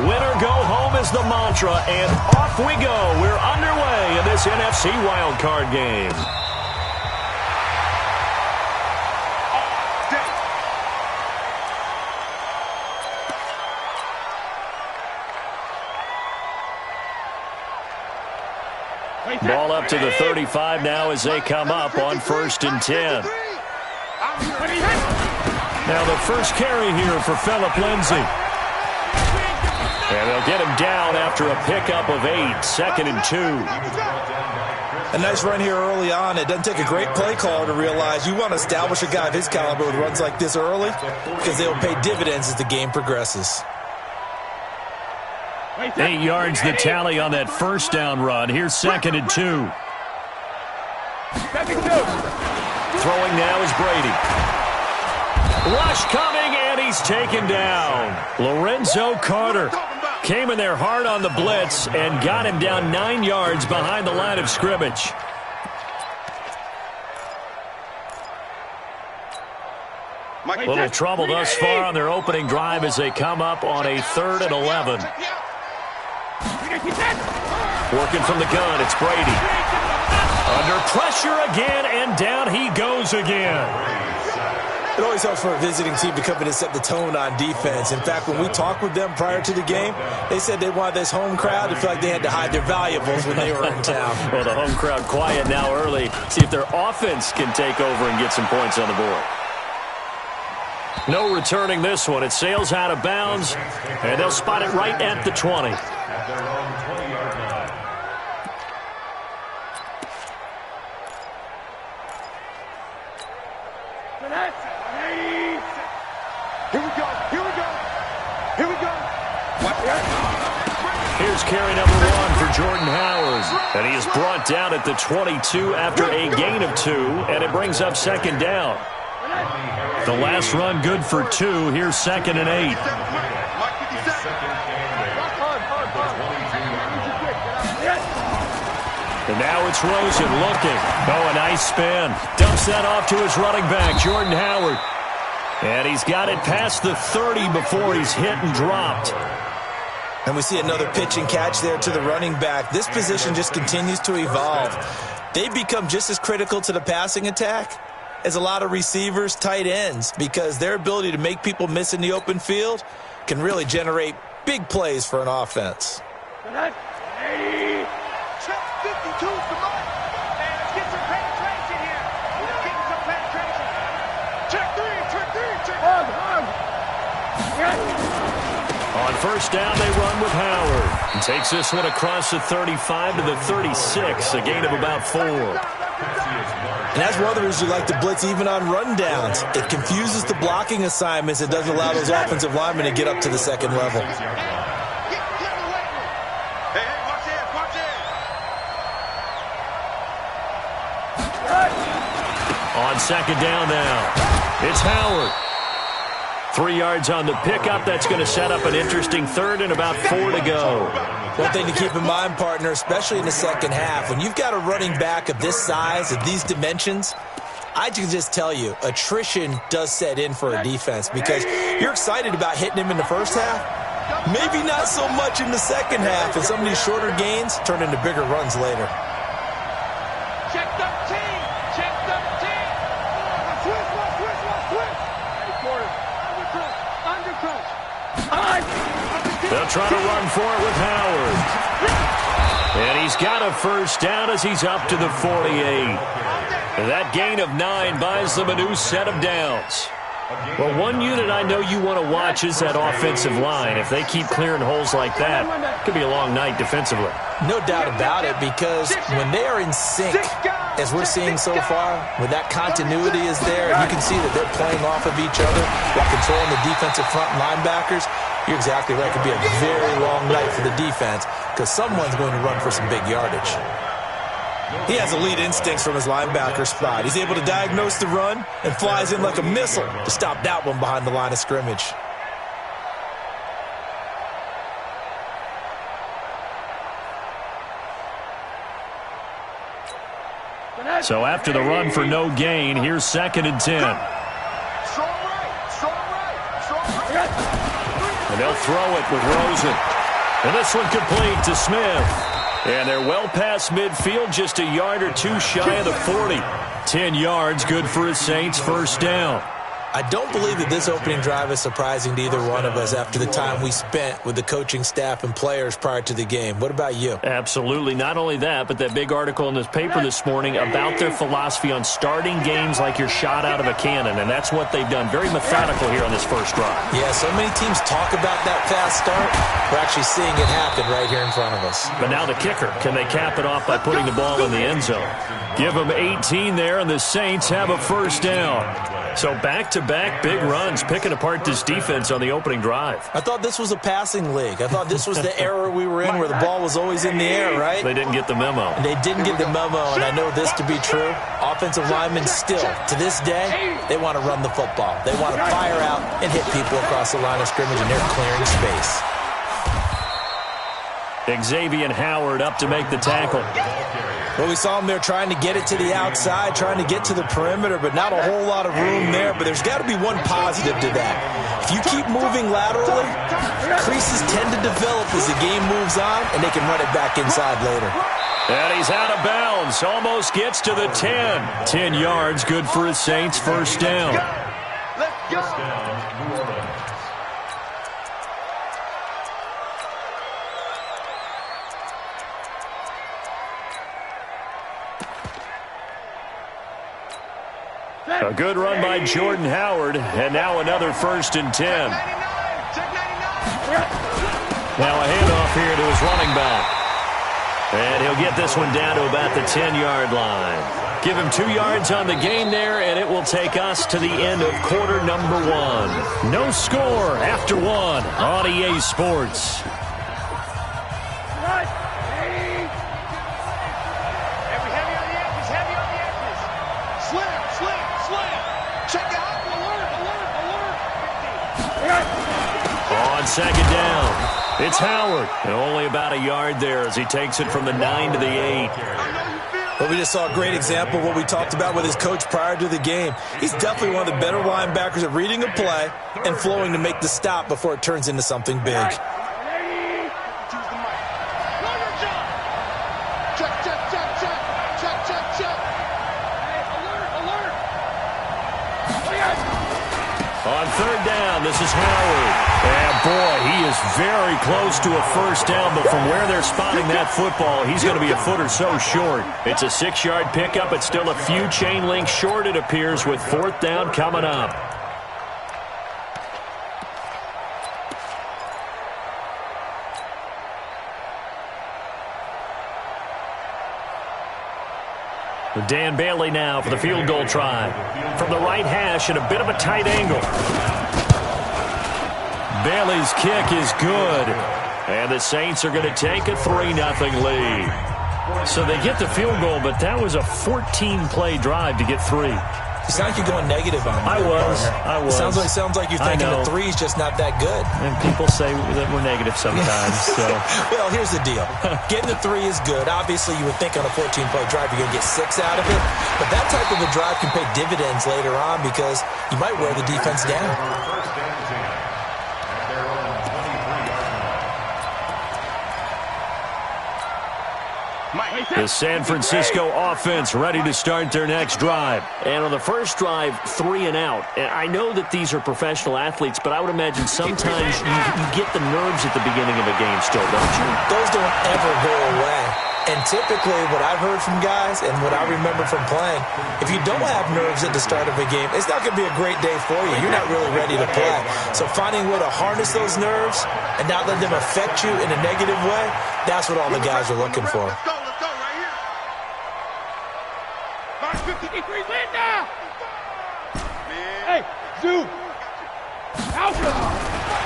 Win or go home is the mantra, and off we go. We're underway in this NFC wildcard game. Ball up to the 35 now as they come up on 1st and 10. Now the first carry here for Phillip Lindsay. And they'll get him down after a pickup of 8, 2nd and 2. A nice run here early on. It doesn't take a great play caller to realize you want to establish a guy of his caliber with runs like this early because they'll pay dividends as the game progresses. 8 yards the tally on that first down run. Here's 2nd and 2. Throwing now is Brady. Rush coming, and he's taken down. Lorenzo Carter came in there hard on the blitz and got him down 9 yards behind the line of scrimmage. Little trouble thus far on their opening drive as they come up on a 3rd and 11. Working from the gun, it's Brady. Under pressure again, and down he goes again. It always helps for a visiting team to come in and set the tone on defense. In fact, when we talked with them prior to the game, they said they wanted this home crowd to feel like they had to hide their valuables when they were in town. Well, the home crowd quiet now early. See if their offense can take over and get some points on the board. No returning this one. It sails out of bounds, and they'll spot it right at the 20. Here's carry number 1 for Jordan Howard. And he is brought down at the 22 after a gain of 2, and it brings up 2nd down. The last run good for 2. Here's 2nd and 8. And now it's Rosen looking. Oh, a nice spin. Dumps that off to his running back, Jordan Howard. And he's got it past the 30 before he's hit and dropped. And we see another pitch and catch there to the running back. This position just continues to evolve. They've become just as critical to the passing attack as a lot of receivers, tight ends, because their ability to make people miss in the open field can really generate big plays for an offense. Check 52, come on. And let's get some penetration here. Let's get some penetration. Check 3, check 3, check 1. On 1st down, they run with Howard. He takes this one across the 35 to the 36, a gain of about 4. And that's one of the reasons you like to blitz even on rundowns. It confuses the blocking assignments. It doesn't allow those offensive linemen to get up to the 2nd level. On 2nd down now, it's Howard. 3 yards on the pickup. That's going to set up an interesting 3rd and about 4 to go. One thing to keep in mind, partner, especially in the second half, when you've got a running back of this size, of these dimensions, I can just tell you, attrition does set in for a defense because you're excited about hitting him in the first half. Maybe not so much in the second half, and some of these shorter gains turn into bigger runs later. Check 13, check 13. Switch. Under crunch. They'll try to run for it with Howard. And he's got a 1st down as he's up to the 48. That gain of 9 buys them a new set of downs. Well, one unit I know you want to watch is that offensive line. If they keep clearing holes like that, it could be a long night defensively. No doubt about it, because when they are in sync, as we're seeing so far, when that continuity is there, you can see that they're playing off of each other while controlling the defensive front linebackers. You're exactly right. It could be a very long night for the defense because someone's going to run for some big yardage. He has elite instincts from his linebacker spot. He's able to diagnose the run and flies in like a missile to stop that one behind the line of scrimmage. So after the run for no gain, here's 2nd and 10. And they'll throw it with Rosen. And this one complete to Smith. And they're well past midfield, just a yard or two shy of the 40. 10 yards, good for a Saints first down. I don't believe that this opening drive is surprising to either one of us after the time we spent with the coaching staff and players prior to the game. What about you? Absolutely. Not only that, but that big article in this paper this morning about their philosophy on starting games like you're shot out of a cannon, and that's what they've done. Very methodical here on this first drive. Yeah, so many teams talk about that fast start. We're actually seeing it happen right here in front of us. But now the kicker. Can they cap it off by putting the ball in the end zone? Give them 18 there, and the Saints have a first down. So back-to-back big runs, picking apart this defense on the opening drive. I thought this was a passing league. I thought this was the era we were in where the ball was always in the air, right? They didn't get the memo. They didn't get the memo, and I know this to be true. Offensive linemen still, to this day, they want to run the football. They want to fire out and hit people across the line of scrimmage, and they're clearing space. Xavier Howard up to make the tackle. Well, we saw him there trying to get it to the outside, trying to get to the perimeter, but not a whole lot of room there. But there's got to be one positive to that. If you keep moving laterally, creases tend to develop as the game moves on, and they can run it back inside later. And he's out of bounds. Almost gets to the 10. 10 yards, good for a Saints first down. Let's go. A good run by Jordan Howard, and now another 1st and 10. Now a handoff here to his running back. And he'll get this one down to about the 10-yard line. Give him 2 yards on the gain there, and it will take us to the end of quarter number 1. No score after 1 on EA Sports. On second down, it's Howard. And only about a yard there as he takes it from the 9 to the 8. Well, we just saw a great example of what we talked about with his coach prior to the game. He's definitely one of the better linebackers at reading a play and flowing to make the stop before it turns into something big. On third down, this is Howard. And boy, he is very close to a first down, but from where they're spotting that football, he's going to be a foot or so short. It's a 6-yard pickup. It's still a few chain links short, it appears, with 4th down coming up. Dan Bailey now for the field goal try. From the right hash at a bit of a tight angle. Bailey's kick is good. And the Saints are going to take a 3-0 lead. So they get the field goal, but that was a 14-play drive to get 3. You sound like you're going negative on me. I was. Sounds like you're thinking the 3's just not that good. And people say that we're negative sometimes. So. Well, here's the deal. Getting the 3 is good. Obviously, you would think on a 14-play drive you're going to get 6 out of it. But that type of a drive can pay dividends later on because you might wear the defense down. The San Francisco offense ready to start their next drive. And on the first drive, 3 and out. And I know that these are professional athletes, but I would imagine sometimes you get the nerves at the beginning of a game still, don't you? Those don't ever go away. And typically what I've heard from guys and what I remember from playing, if you don't have nerves at the start of a game, it's not going to be a great day for you. You're not really ready to play. So finding a way to harness those nerves and not let them affect you in a negative way, that's what all the guys are looking for. Hey, Zoo!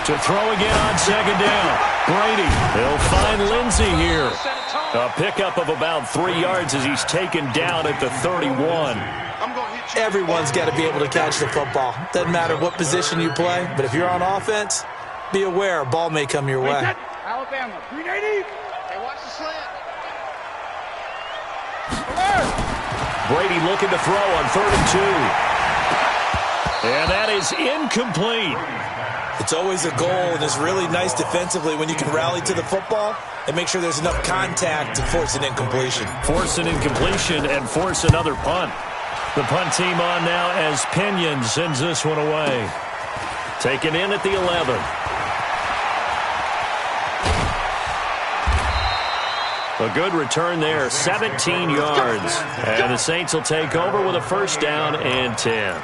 To throw again on second down. Brady, he'll find Lindsey here. A pickup of about 3 yards as he's taken down at the 31. Everyone's got to be able to catch the football. Doesn't matter what position you play, but if you're on offense, be aware a ball may come your way. Alabama, 380. Hey, watch the slant. Brady looking to throw on 3rd and 2. And that is incomplete. It's always a goal, and it's really nice defensively when you can rally to the football and make sure there's enough contact to force an incompletion. Force an incompletion and force another punt. The punt team on now as Pinion sends this one away. Taken in at the 11. A good return there, 17 yards. And the Saints will take over with a first down and 10.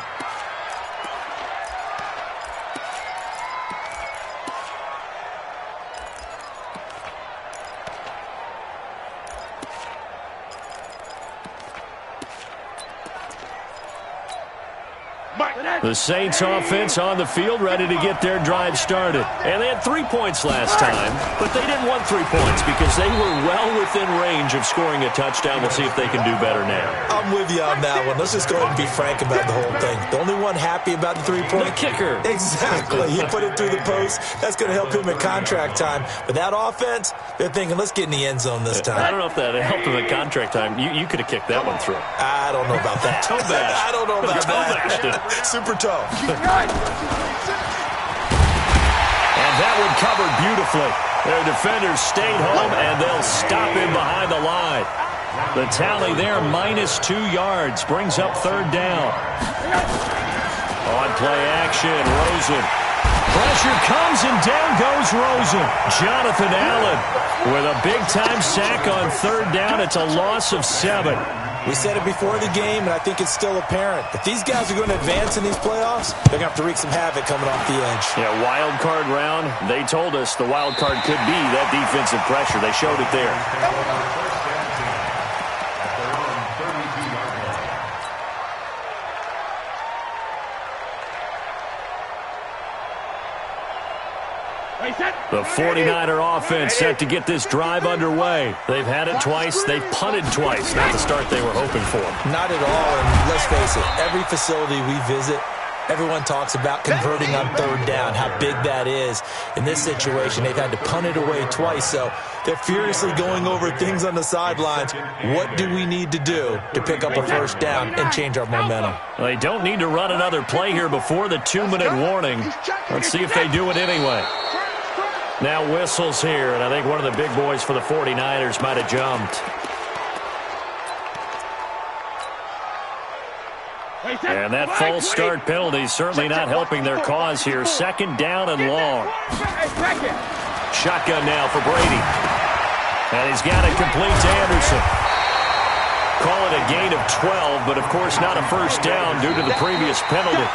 The Saints offense on the field, ready to get their drive started. And they had 3 points last time, but they didn't want 3 points because they were well within range of scoring a touchdown. We'll see if they can do better now. I'm with you on that one. Let's just go ahead and be frank about the whole thing. The only one happy about the 3-point? The kicker. Exactly. He put it through the post. That's going to help him in contract time. But that offense, they're thinking, let's get in the end zone this time. I don't know if that helped him in contract time. You could have kicked that one through. I don't know about that. Toe bash. I don't know about that. Super toe. And that one covered beautifully. Their defenders stayed home, and they'll stop him behind the line. The tally there, -2 yards, brings up third down. On play action, Rosen. Pressure comes, and down goes Rosen. Jonathan Allen with a big-time sack on third down. It's a loss of 7. We said it before the game, and I think it's still apparent. If these guys are going to advance in these playoffs, they're going to have to wreak some havoc coming off the edge. Yeah, wild card round. They told us the wild card could be that defensive pressure. They showed it there. The 49er offense set to get this drive underway. They've had it twice. They've punted twice. Not the start they were hoping for. Not at all, and let's face it, every facility we visit, everyone talks about converting on third down, how big that is. In this situation, they've had to punt it away twice, so they're furiously going over things on the sidelines. What do we need to do to pick up a first down and change our momentum? They don't need to run another play here before the 2-minute warning. Let's see if they do it anyway. Now whistles here, and I think one of the big boys for the 49ers might have jumped. And that false start penalty is certainly not helping their cause here. Second down and long. Shotgun now for Brady. And he's got it complete to Anderson. Call it a gain of 12, but of course not a first down due to the previous penalty.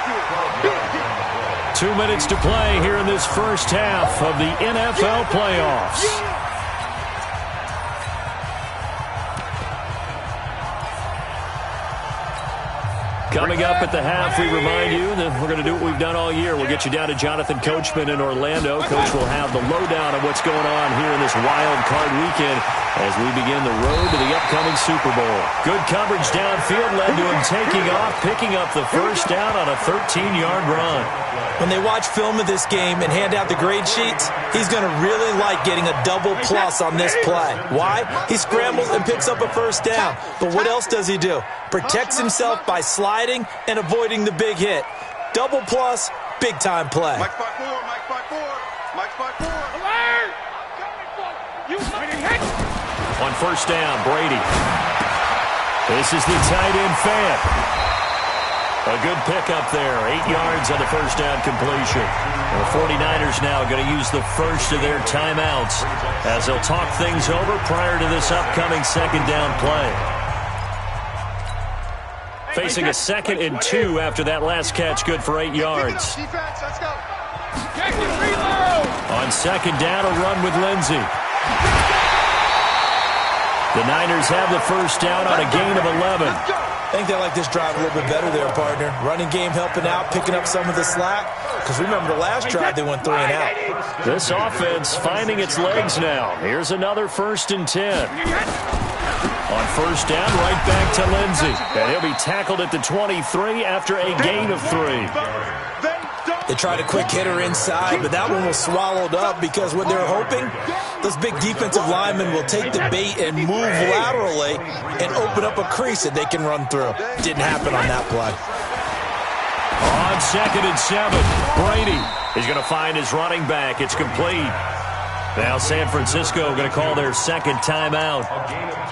2 minutes to play here in this first half of the NFL playoffs. Coming up at the half, we remind you that we're going to do what we've done all year. We'll get you down to Jonathan Coachman in Orlando. Coach will have the lowdown of what's going on here in this wild card weekend as we begin the road to the upcoming Super Bowl. Good coverage downfield led to him taking off, picking up the first down on a 13-yard run. When they watch film of this game and hand out the grade sheets, he's going to really like getting a double plus on this play. Why? He scrambles and picks up a first down. But what else does he do? Protects himself by sliding and avoiding the big hit. Double plus, big-time play. Mike 5-4, Mike 5-4, Mike 5-4. Alert! You fucking hit! On first down, Brady. This is the tight end Fant. A good pickup there. 8 yards on the first down completion. The 49ers now going to use the first of their timeouts as they'll talk things over prior to this upcoming second down play. Facing a 2nd and 2 after that last catch, good for 8 yards. Defense, let's go. On second down, a run with Lindsey. The Niners have the first down on a gain of 11. I think they like this drive a little bit better there, partner. Running game helping out, picking up some of the slack. Because remember the last drive, they went 3 and out. This offense finding its legs now. Here's another 1st and 10. On first down, right back to Lindsey. And he'll be tackled at the 23 after a gain of 3. They tried a quick hitter inside, but that one was swallowed up because what they're hoping, those big defensive linemen will take the bait and move laterally and open up a crease that they can run through. Didn't happen on that play. On On 2nd and 7, Brady is going to find his running back. It's complete. Now San Francisco going to call their second timeout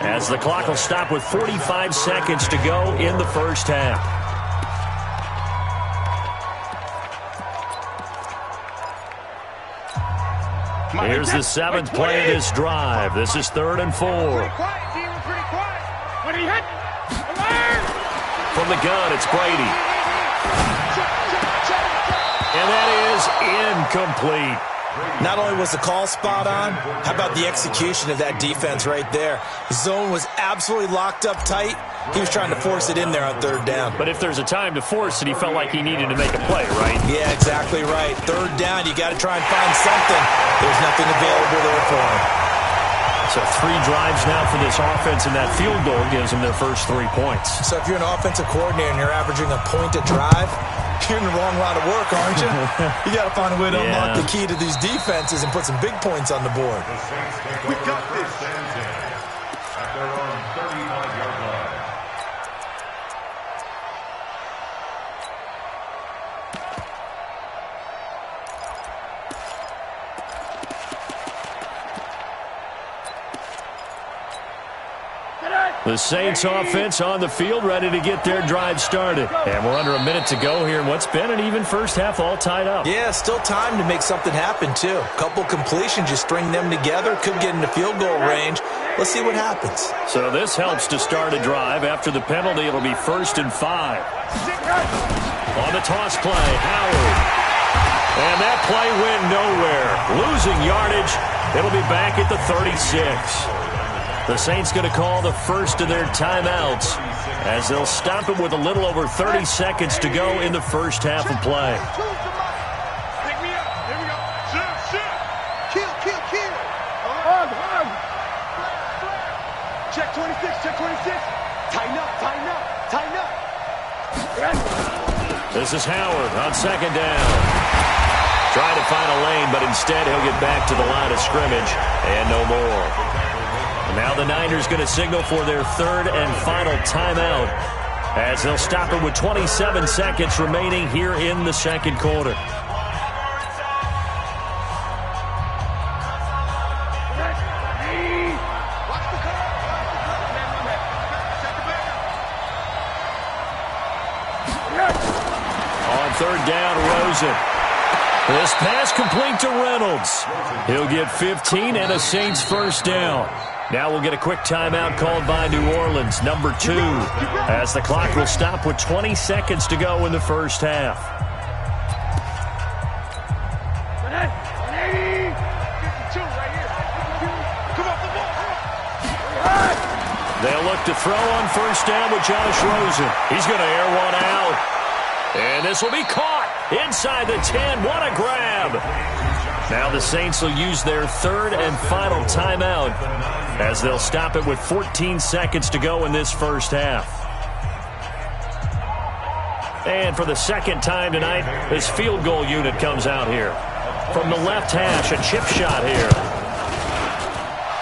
as the clock will stop with 45 seconds to go in the first half. Here's the 7th play of this drive. This is 3rd and 4. Pretty quiet, D. We're pretty quiet. When he hit, alert! From the gun, it's Brady. And that is incomplete. Not only was the call spot on, how about the execution of that defense right there? The zone was absolutely locked up tight. He was trying to force it in there on 3rd down. But if there's a time to force it, he felt like he needed to make a play, right? Yeah, exactly right. 3rd down, you got to try and find something. There's nothing available there for him. So 3 drives now for this offense, and that field goal gives them their first 3 points. So if you're an offensive coordinator and you're averaging a point a drive, you're in the wrong line of work, aren't you? You got to find a way to unlock the key to these defenses and put some big points on the board. We got this. At their own 35-yard line. The Saints offense on the field, ready to get their drive started. And we're under a minute to go here in what's been an even first half, all tied up. Yeah, still time to make something happen, too. Couple completions, you string them together, could get into field goal range. Let's see what happens. So this helps to start a drive. After the penalty, it'll be 1st and 5. On the toss play, Howard. And that play went nowhere. Losing yardage. It'll be back at the 36. The Saints going to call the first of their timeouts as they'll stop it with a little over 30 seconds to go in the first half of play. Pick me up. Here we go. Kill. Check 26. Tighten up. This is Howard on 2nd down. Trying to find a lane, but instead he'll get back to the line of scrimmage and no more. Now the Niners going to signal for their 3rd and final timeout as they'll stop it with 27 seconds remaining here in the 2nd quarter. On 3rd down, Rosen. This pass complete to Reynolds. He'll get 15 and a Saints first down. Now we'll get a quick timeout called by New Orleans, number 2, as the clock will stop with 20 seconds to go in the first half. They'll look to throw on 1st down with Josh Rosen. He's going to air one out. And this will be caught inside the 10. What a grab. Now the Saints will use their 3rd and final timeout as they'll stop it with 14 seconds to go in this first half. And for the 2nd time tonight, this field goal unit comes out here. From the left hash, a chip shot here.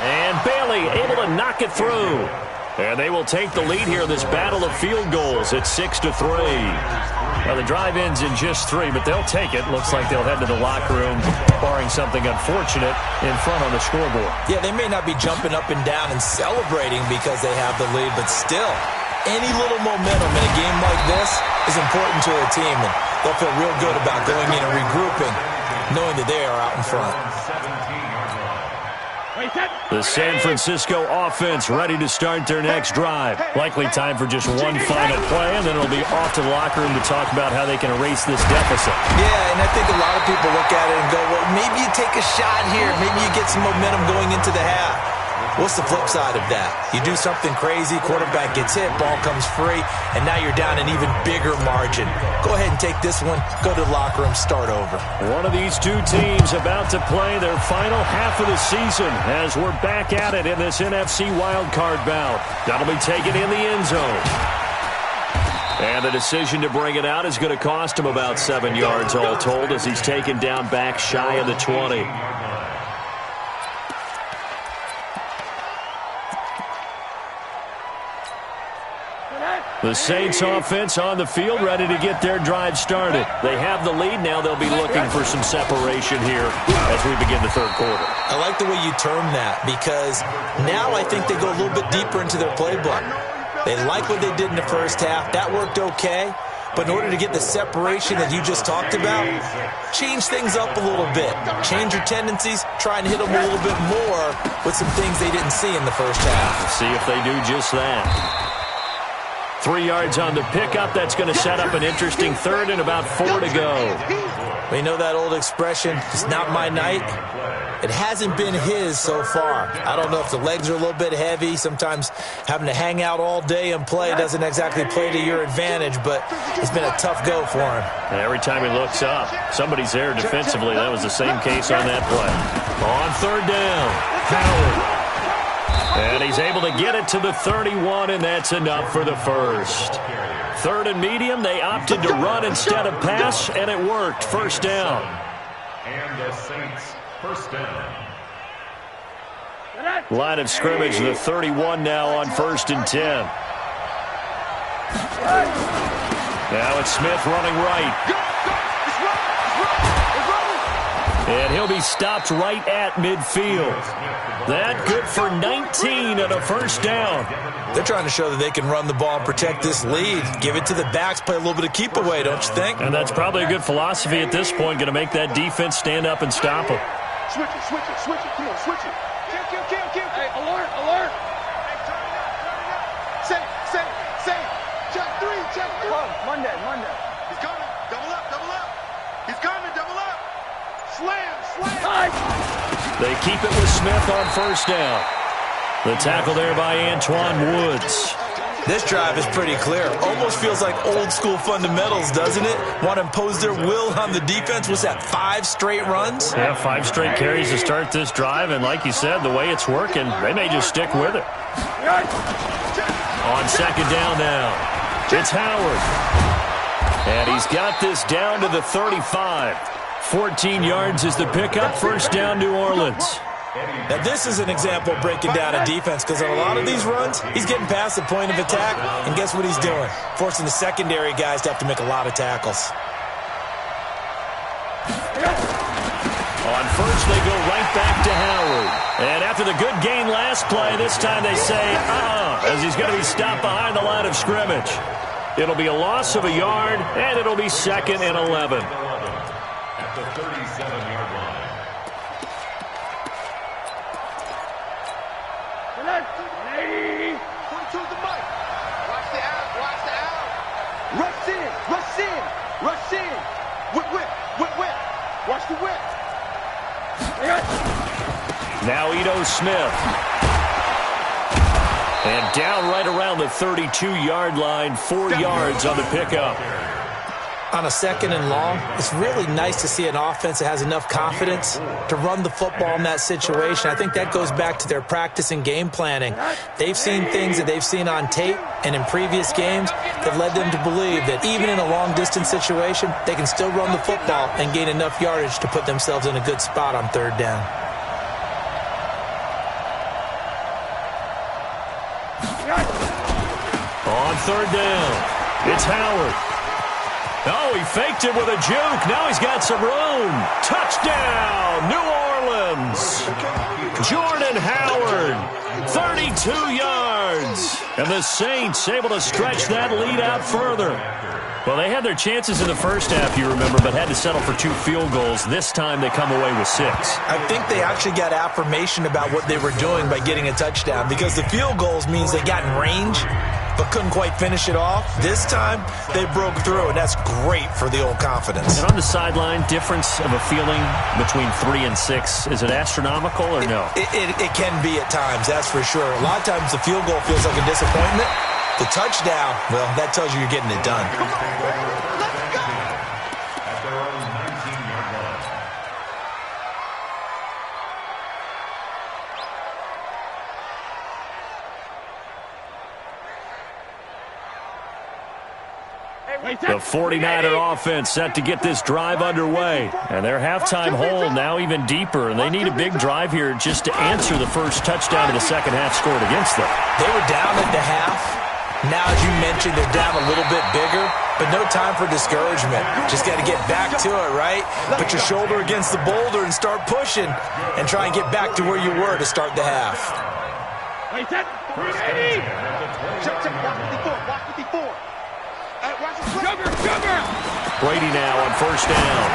And Bailey able to knock it through. And they will take the lead here in this battle of field goals at 6-3. Well, the drive ends in just 3, but they'll take it. Looks like they'll head to the locker room, barring something unfortunate, in front on the scoreboard. Yeah, they may not be jumping up and down and celebrating because they have the lead, but still, any little momentum in a game like this is important to a team, and they'll feel real good about going in and regrouping, knowing that they are out in front. The San Francisco offense ready to start their next drive. Likely time for just one final play, and then it'll be off to the locker room to talk about how they can erase this deficit. Yeah, and I think a lot of people look at it and go, well, maybe you take a shot here. Maybe you get some momentum going into the half. What's the flip side of that? You do something crazy, quarterback gets hit, ball comes free, and now you're down an even bigger margin. Go ahead and take this one, go to the locker room, start over. One of these two teams about to play their final half of the season as we're back at it in this NFC wildcard bout. That'll be taken in the end zone. And the decision to bring it out is going to cost him about 7 yards all told as he's taken down back shy of the 20. The Saints offense on the field, ready to get their drive started. They have the lead. Now they'll be looking for some separation here as we begin the third quarter. I like the way you term that because now I think they go a little bit deeper into their playbook. They like what they did in the first half. That worked okay. But in order to get the separation that you just talked about, change things up a little bit. Change your tendencies. Try and hit them a little bit more with some things they didn't see in the first half. Let's see if they do just that. 3 yards on the pickup. That's going to set up an interesting third and about 4 to go. We know that old expression, it's not my night. It hasn't been his so far. I don't know if the legs are a little bit heavy. Sometimes having to hang out all day and play doesn't exactly play to your advantage, but it's been a tough go for him. And every time he looks up, somebody's there defensively. That was the same case on that play. On third down, Howard. And he's able to get it to the 31, and that's enough for the first. Third and medium, they opted to run instead of pass, and it worked. First down. And the Saints, first down. Line of scrimmage, the 31 now on 1st and 10. Now it's Smith running right. And he'll be stopped right at midfield. That good for 19 and a first down. They're trying to show that they can run the ball and protect this lead. Give it to the backs, play a little bit of keep away, don't you think? And that's probably a good philosophy at this point, going to make that defense stand up and stop them. Switch it, switch it, switch it. Come on, switch it. Kill. Hey, alert, alert. Hey, turn it up. Say. Check three. Monday. He's coming. Double up. He's coming, double up. Slam. They keep it with Smith on first down. The tackle there by Antoine Woods. This drive is pretty clear. Almost feels like old school fundamentals, doesn't it? Want to impose their will on the defense. Was that 5 straight runs? Yeah, 5 straight carries to start this drive. And like you said, the way it's working, they may just stick with it. On second down now, it's Howard. And he's got this down to the 35. 14 yards is the pickup. First down, New Orleans. Now, this is an example of breaking down a defense because on a lot of these runs, he's getting past the point of attack, and guess what he's doing? Forcing the secondary guys to have to make a lot of tackles. On first, they go right back to Howard. And after the good gain last play, this time they say, as he's going to be stopped behind the line of scrimmage. It'll be a loss of a yard, and it'll be 2nd and 11. At the 37-yard line. Rush in. Whip. Watch the whip. Now Ito Smith. And down right around the 32-yard line, 4 yards on the pickup. On a 2nd and long, it's really nice to see an offense that has enough confidence to run the football in that situation. I think that goes back to their practice and game planning. They've seen things that they've seen on tape and in previous games that led them to believe that even in a long-distance situation, they can still run the football and gain enough yardage to put themselves in a good spot on 3rd down. On 3rd down, it's Howard. Oh, he faked it with a juke. Now he's got some room. Touchdown, New Orleans. Jordan Howard, 32 yards. And the Saints able to stretch that lead out further. Well, they had their chances in the first half, you remember, but had to settle for 2 field goals. This time they come away with 6. I think they actually got affirmation about what they were doing by getting a touchdown because the field goals means they got in range but couldn't quite finish it off. This time, they broke through, and that's great for the old confidence. And on the sideline, difference of a feeling between 3 and 6, is it astronomical or no? It can be at times, that's for sure. A lot of times the field goal feels like a disappointment. The touchdown, well, that tells you you're getting it done. At their own 19-yard line. The 49er offense set to get this drive underway. And their halftime hole now even deeper. And they need a big drive here just to answer the first touchdown of the second half scored against them. They were down at the half. Now, as you mentioned, they're down a little bit bigger, but no time for discouragement. Just got to get back to it, right? Put your shoulder against the boulder and start pushing and try and get back to where you were to start the half. Wait, set. Ready. Check, watch 54, watch 54. Watch the sugar. Brady now on first down.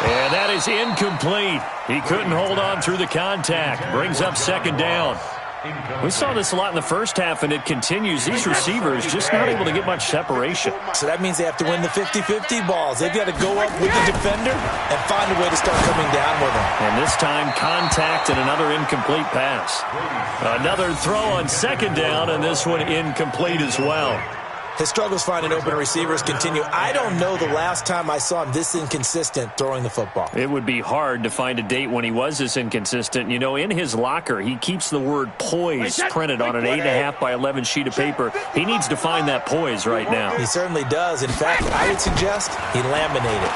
And that is incomplete. He couldn't hold on through the contact. Brings up second down. We saw this a lot in the first half, and it continues. These receivers just not able to get much separation. So that means they have to win the 50-50 balls. They've got to go up with the defender and find a way to start coming down with them. And this time, contact and another incomplete pass. Another throw on second down, and this one incomplete as well. His struggles finding open receivers continue. I don't know the last time I saw him this inconsistent throwing the football. It would be hard to find a date when he was this inconsistent. You know, in his locker, he keeps the word poise printed on an 8.5 by 11 sheet of paper. He needs to find that poise right now. He certainly does. In fact, I would suggest he laminate it.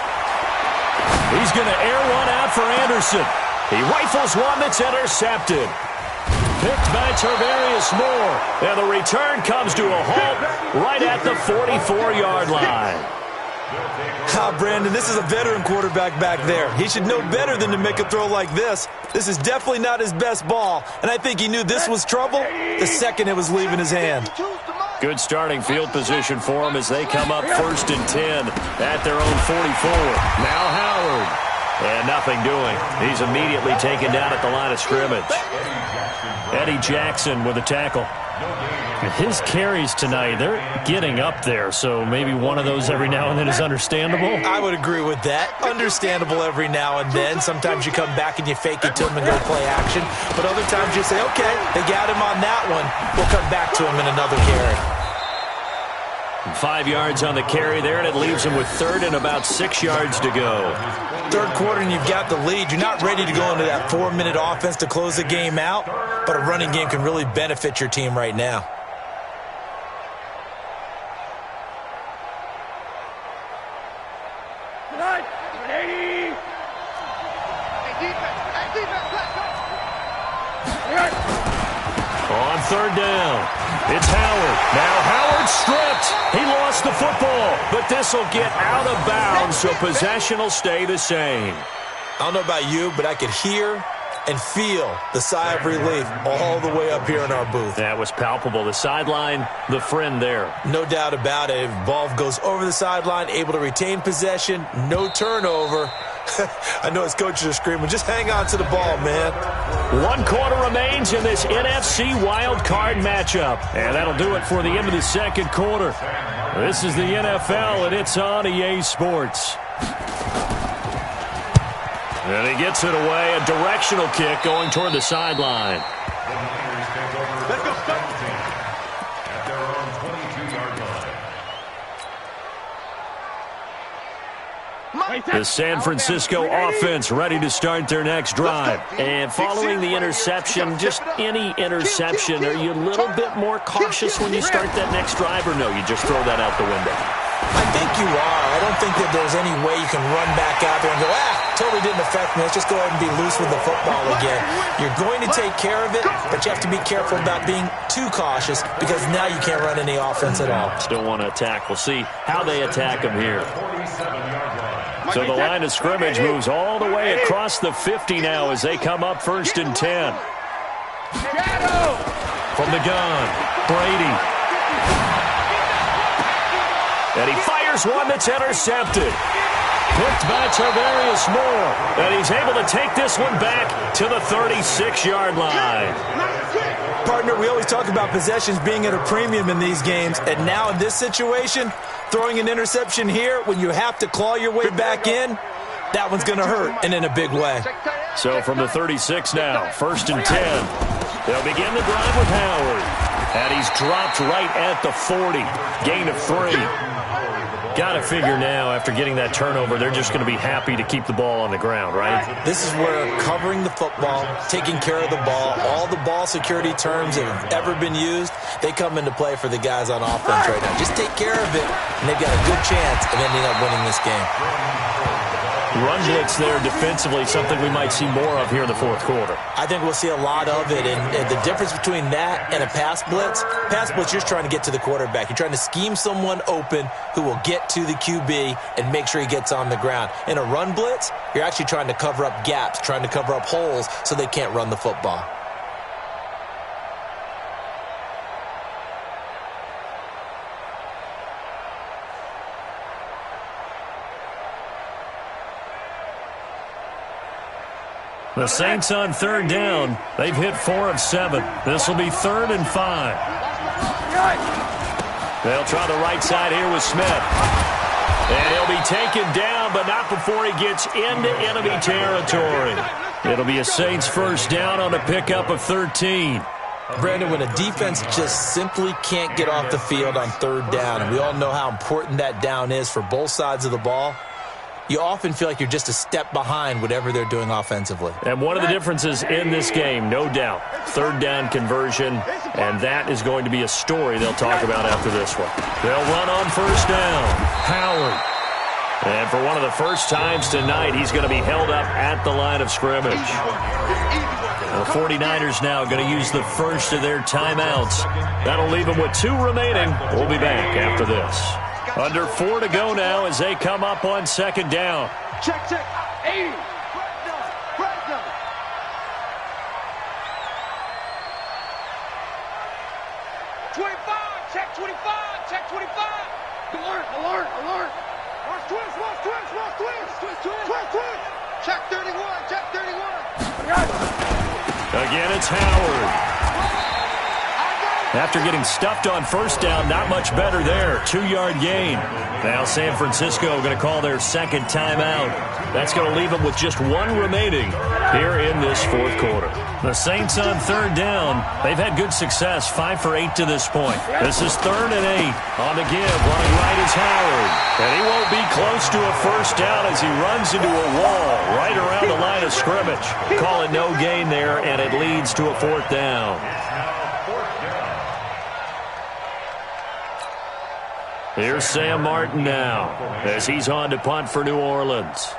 He's going to air one out for Anderson. He rifles one that's intercepted. Picked by Tarvarius Moore. And the return comes to a halt right at the 44-yard line. Brandon, this is a veteran quarterback back there. He should know better than to make a throw like this. This is definitely not his best ball, and I think he knew this was trouble the second it was leaving his hand. Good starting field position for him as they come up 1st and 10 at their own 44. Now Howard. And nothing doing. He's immediately taken down at the line of scrimmage. Eddie Jackson with a tackle. His carries tonight, they're getting up there, so maybe one of those every now and then is understandable. I would agree with that. Understandable every now and then. Sometimes you come back and you fake it to him and go play action. But other times you say, okay, they got him on that one. We'll come back to him in another carry. 5 yards on the carry there, and it leaves him with 3rd and about 6 yards to go. Third quarter, and you've got the lead. You're not ready to go into that 4-minute offense to close the game out, but a running game can really benefit your team right now. On 3rd down, it's Howard. Now Howard stripped. He lost the football, but this will get out of bounds, so possession will stay the same. I don't know about you, but I could hear and feel the sigh of relief all the way up here in our booth. That was palpable. The sideline, the friend there. No doubt about it. If ball goes over the sideline, able to retain possession, no turnover. I know his coaches are screaming, just hang on to the ball, man. 1 quarter remains in this NFC wild card matchup. And that'll do it for the end of the second quarter. This is the NFL, and it's on EA Sports. And he gets it away, a directional kick going toward the sideline. Let's go, at their own 22-yard line. The San Francisco offense ready to start their next drive. And following the interception, just any interception, are you a little bit more cautious when you start that next drive, or no, you just throw that out the window? I think you are. I don't think that there's any way you can run back out there and go, totally didn't affect me. Let's just go ahead and be loose with the football again. You're going to take care of it, but you have to be careful about being too cautious because now you can't run any offense at all. Still want to attack. We'll see how they attack him here. So the line of scrimmage moves all the way across the 50 now as they come up 1st and 10. From the gun, Brady. And he fires one that's intercepted. Picked by Tarvarius Moore. And he's able to take this one back to the 36-yard line. Partner, we always talk about possessions being at a premium in these games. And now in this situation, throwing an interception here when you have to claw your way back in, that one's going to hurt, and in a big way. So from the 36 now, 1st and 10. They'll begin the drive with Howard. And he's dropped right at the 40. Gain of 3. Got to figure now, after getting that turnover, they're just going to be happy to keep the ball on the ground, right? This is where covering the football, taking care of the ball, all the ball security terms that have ever been used, they come into play for the guys on offense right now. Just take care of it, and they've got a good chance of ending up winning this game. run blitz there defensively, something we might see more of here in the fourth quarter. I think we'll see a lot of it, and the difference between that and a pass blitz, you're just trying to get to the quarterback. You're trying to scheme someone open who will get to the QB and make sure he gets on the ground. In a run blitz, you're actually trying to cover up gaps, trying to cover up holes so they can't run the football. The Saints on third down. They've hit 4 of 7. This will be 3rd and 5. They'll try the right side here with Smith. And he'll be taken down, but not before he gets into enemy territory. It'll be a Saints first down on a pickup of 13. Brandon, when a defense just simply can't get off the field on third down, and we all know how important that down is for both sides of the ball, you often feel like you're just a step behind whatever they're doing offensively. And one of the differences in this game, no doubt, third down conversion, and that is going to be a story they'll talk about after this one. They'll run on first down. Howard. And for one of the first times tonight, he's going to be held up at the line of scrimmage. The 49ers now going to use the first of their timeouts. That'll leave them with 2 remaining. We'll be back after this. Under 4 to go now as they come up on second down. Check. 80. Break down. 25. Check 25. Check 25. Alert. Watch twist. Check 31. Again, it's Howard. After getting stuffed on first down, not much better there. 2-yard gain. Now San Francisco going to call their second timeout. That's going to leave them with just 1 remaining here in this fourth quarter. The Saints on third down. They've had good success, 5 for 8 to this point. This is 3rd and 8. On the give, running right is Howard. And he won't be close to a first down as he runs into a wall right around the line of scrimmage. Call it no gain there, and it leads to a 4th down. Here's Sam Martin now as he's on to punt for New Orleans.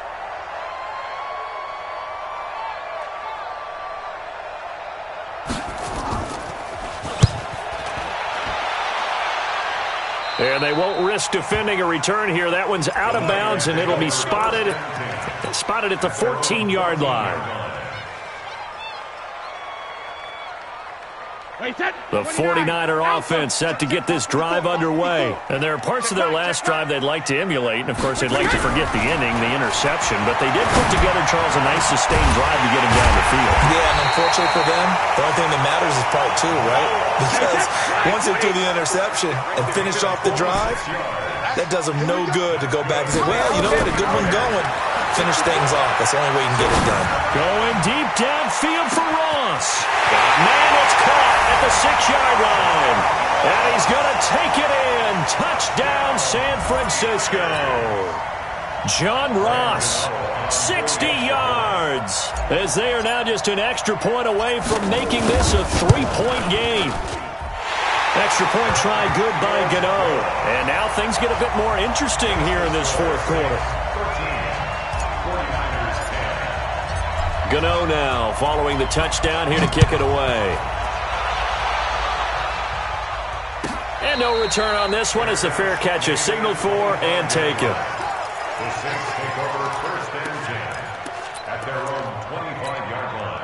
And they won't risk defending a return here. That one's out of bounds, and it'll be spotted at the 14-yard line. The 49er offense set to get this drive underway. And there are parts of their last drive they'd like to emulate. And, of course, they'd like to forget the inning, the interception. But they did put together, Charles, a nice sustained drive to get him down the field. Yeah, and unfortunately for them, the only thing that matters is part 2, right? Because once they threw the interception and finished off the drive, that does them no good to go back and say, well, you know what, a good one going. Finish things off. That's the only way you can get it done. Going deep downfield for Ross. Man, it's caught at the 6-yard line. And he's going to take it in. Touchdown, San Francisco. John Ross, 60 yards. As they are now just an extra point away from making this a 3-point game. Extra point try good by Gano. And now things get a bit more interesting here in this fourth quarter. Gano now following the touchdown here to kick it away. And no return on this one as the fair catch is signaled for and taken. The Saints take over 1st and 10 at their own 25-yard line.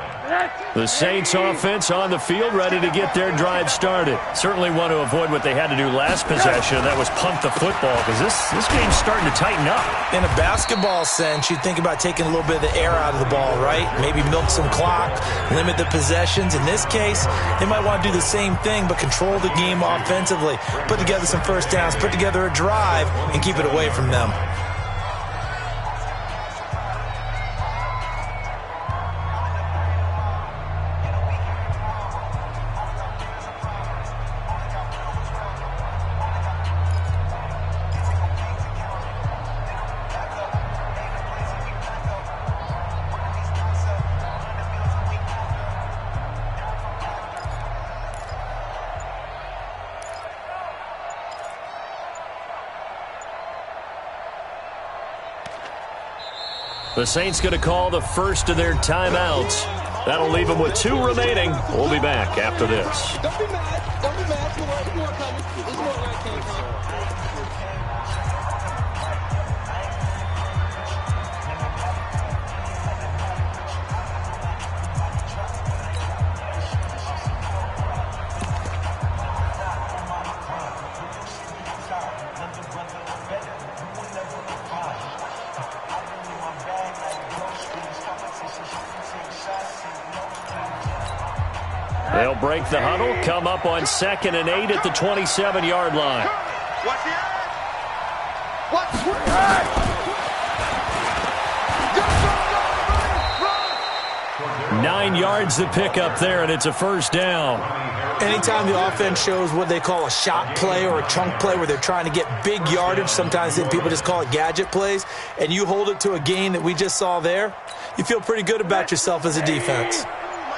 The Saints offense on the field ready to get their drive started. Certainly want to avoid what they had to do last possession, and that was punt the football, because this game's starting to tighten up. In a basketball sense, you think about taking a little bit of the air out of the ball, right? Maybe milk some clock, limit the possessions. In this case, they might want to do the same thing, but control the game offensively. Put together some first downs, put together a drive, and keep it away from them. The Saints going to call the first of their timeouts. That'll leave them with 2 remaining. We'll be back after this. Don't be mad. Don't be mad. There's more coming. There's more where it came from. They'll break the huddle, come up on 2nd and 8 at the 27-yard line. Watch the edge. Watch the edge. 9 yards to pick up there, and it's a first down. Anytime the offense shows what they call a shot play or a chunk play where they're trying to get big yardage, sometimes people just call it gadget plays, and you hold it to a gain that we just saw there, you feel pretty good about yourself as a defense.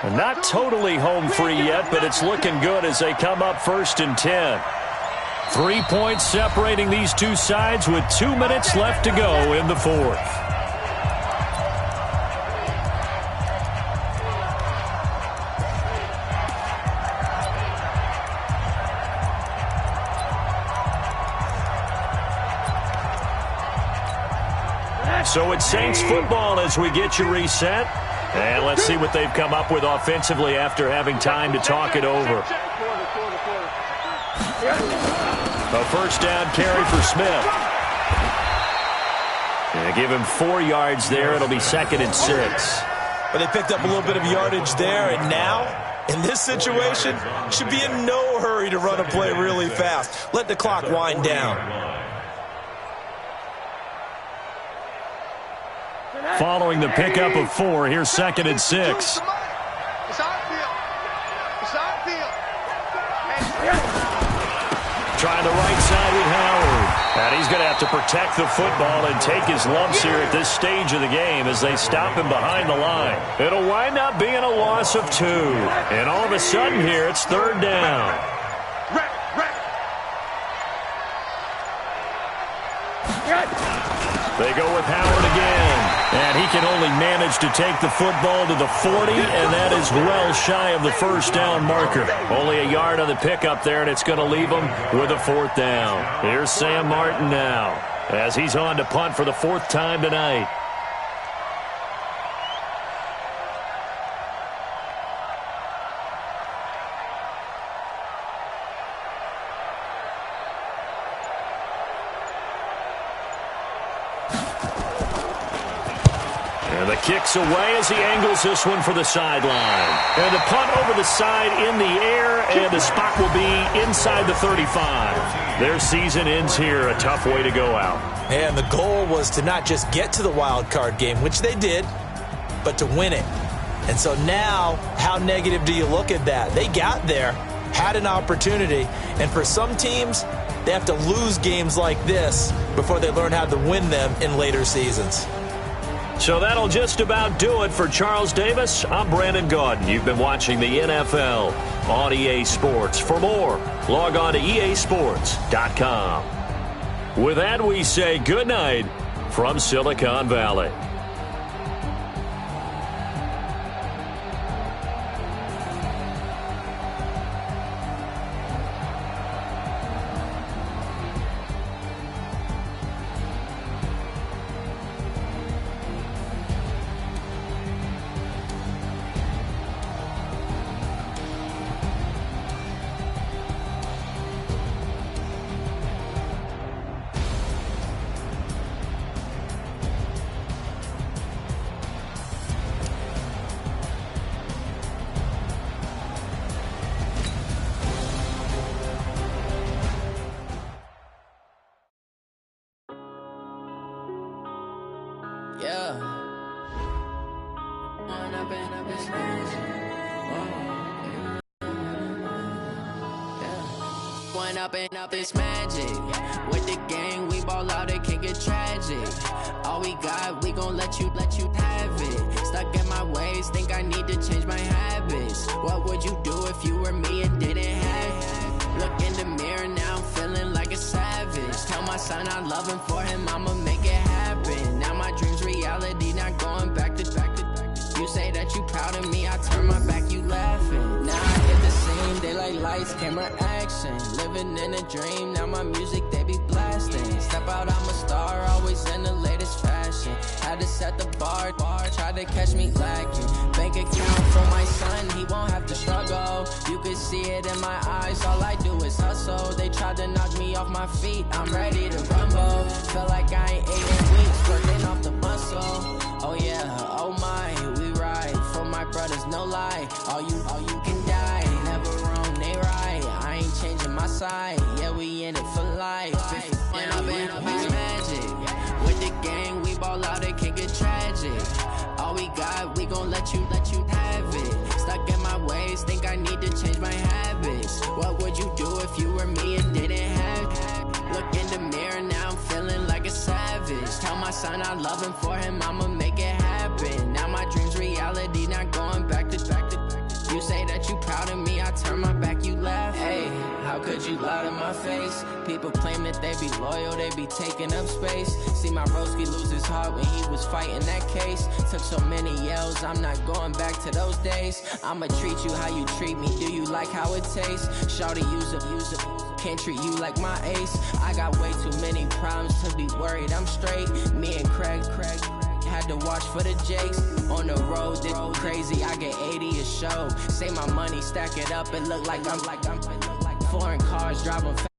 Not totally home free yet, but it's looking good as they come up 1st and 10. 3 points separating these two sides with 2 minutes left to go in the 4th. So it's Saints football as we get you reset. And let's see what they've come up with offensively after having time to talk it over. A first down carry for Smith. And give him 4 yards there. It'll be 2nd and 6. But they picked up a little bit of yardage there, and now, in this situation, should be in no hurry to run a play really fast. Let the clock wind down. Following the pickup of 4, here's 2nd and 6. It's our field. It's our field. Trying the right side with Howard. And he's going to have to protect the football and take his lumps here at this stage of the game as they stop him behind the line. It'll wind up being a loss of 2. And all of a sudden here, it's 3rd down. They go with Howard again. And he can only manage to take the football to the 40, and that is well shy of the first down marker. Only a yard on the pickup there, and it's going to leave him with a 4th down. Here's Sam Martin now as he's on to punt for the 4th time tonight. And the kick's away as he angles this one for the sideline. And the punt over the side in the air, and the spot will be inside the 35. Their season ends here. A tough way to go out. And the goal was to not just get to the wild card game, which they did, but to win it. And so now, how negative do you look at that? They got there, had an opportunity, and for some teams, they have to lose games like this before they learn how to win them in later seasons. So that'll just about do it for Charles Davis. I'm Brandon Gaudin. You've been watching the NFL on EA Sports. For more, log on to easports.com. With that, we say good night from Silicon Valley. Up it's magic. With the gang, we ball out, it can get tragic. All we got, we gon' let you have it. Stuck in my ways, think I need to change my habits. What would you do if you were me and didn't have it? Look in the mirror, now I'm feeling like a savage. Tell my son I love him, for him I'ma make it happen. Now my dream's reality, now proud of me, I turn my back, you laughing. Now I hit the scene, daylight lights, camera action. Living in a dream, now my music, they be blasting. Step out, I'm a star, always in the latest fashion. Had to set the bar, tried to catch me lacking. Bank account for my son, he won't have to struggle. You can see it in my eyes, all I do is hustle. They tried to knock me off my feet, I'm ready to rumble. Felt like I ain't ate in weeks, working off the muscle. Oh yeah, oh my, we ride for my brothers, no lie. All you can die, never wrong, they right. I ain't changing my side, yeah, we in it for life. And I've been magic with the gang, we ball out, it can get tragic. All we got, we gon' let you have it. Stuck in my ways, think I need to change my habits. What would you do if you were me and didn't have it? Look in the mirror, now I'm feeling like a savage. Tell my son I love him, for him I'ma make it happen. Now my dream's reality, not going back to. You say that you proud of me, I turn my back, you laugh. Hey, how could you lie to my face? People claim that they be loyal, they be taking up space. See my broski lose his heart when he was fighting that case. Took so many yells, I'm not going back to those days. I'ma treat you how you treat me, do you like how it tastes? Shawty, use up, can't treat you like my ace. I got way too many problems to be worried, I'm straight. Me and Craig had to watch for the Jakes. On the road, this crazy, I get 80 a show. Say my money, stack it up, it look like I'm foreign cars driving fast.